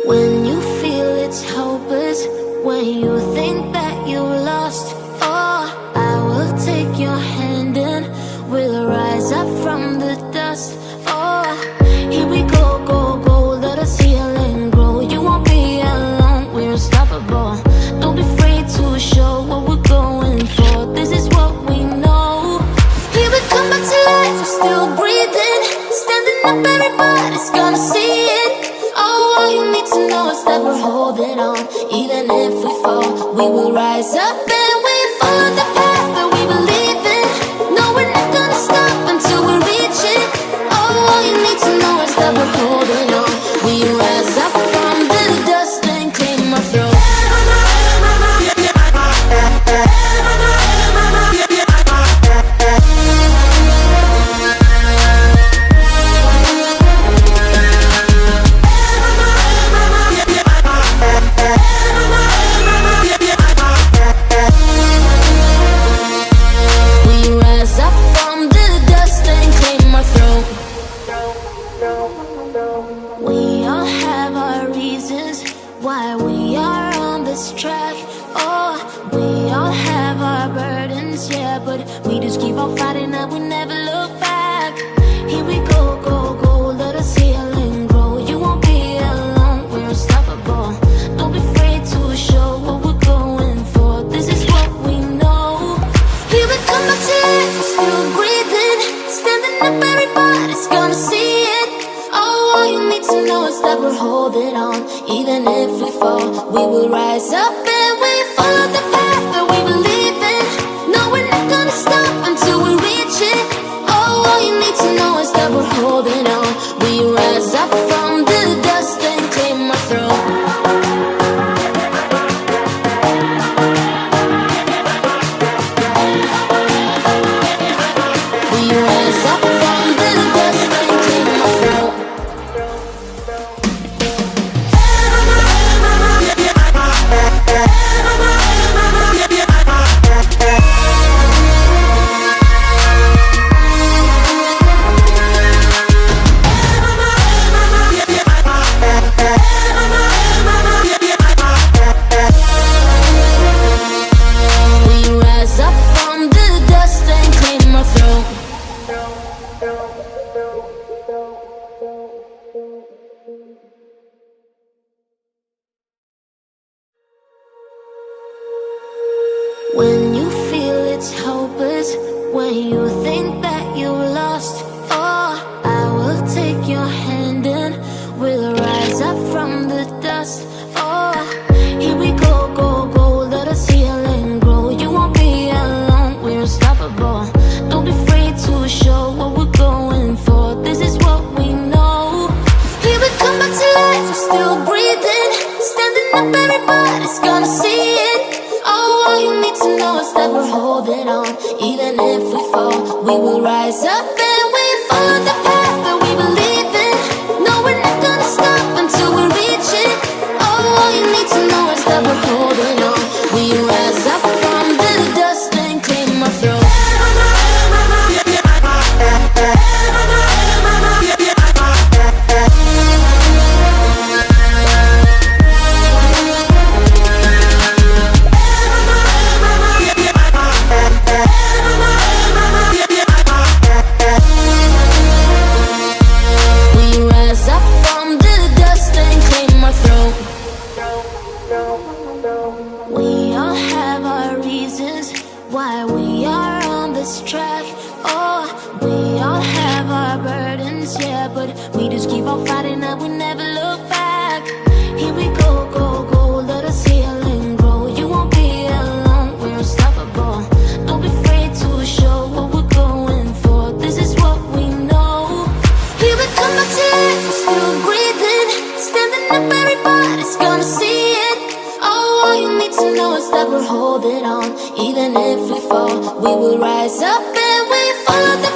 When you feel it's hopeless, when you think that you lost, oh, I will take your hand and we'll rise up from the dust. Oh, here we go, go, go, let us heal and grow. You won't be alone, we're unstoppable. Don't be afraid to show what we're going for. This is what we know. Here we come back to life, we're still breathing. Standing up, everybody's gonna see it. Oh, all you need to know is that we're holding on. Even if we fall, we will rise up and we follow the path that we believe in. No, we're not gonna stop until we reach it. Oh, all you need to know is that we're holding on. We rise up from the dust and claim our throne. We all have our reasons why we are on this track. Oh, we all have our burdens, yeah, but we just keep on fighting and we never look back. Here we go, go, go, let us heal and grow. You won't be alone, we're unstoppable. Don't be afraid to show what we're going for. This is what we know. Here we come back to life, we're still breathing. Standing up, everybody's gonna see it. Oh, all you need to know is that we're holding on. Even if we fall, we will rise up and we follow the path that we believe in. No, we're not gonna stop until we reach it. Oh, all you need to know is that we're holding on. We rise up from the dust and claim our throne. We rise up from the dust and claim our throne. We rise up from the dust and claim our throne. When you feel it's hopeless, when you think that you lost, oh, I will take your hand and we'll rise up from the dust. Oh, here we go, go, go, let us heal and grow. You won't be alone, we're unstoppable. Don't be afraid to show what we're going for. This is what we know. Here we come back to life, we're still breathing. Standing up, everybody's gonna see it. Oh, all you need to know is that we're holding on. Even if we fall, we will rise up and we follow the path that we believe in. No, we're not gonna stop until we reach it. Oh, all you need to know is that we're holding on. We rise up from the dust and claim our throne. We rise up from the dust and claim our throne. We all have our reasons why we are on this track. Oh, we all have our burdens, yeah, but we just keep on fighting and we never look back. Here we go, go, go, let us heal and grow. You won't be alone, we're unstoppable. Don't be afraid to show what we're going for. This is what we know. Here we come back to life, we're still breathing. Standing up, everybody's gonna see it. Oh, all you need to know is that we're holding on. Even if we fall, we will rise up and we follow the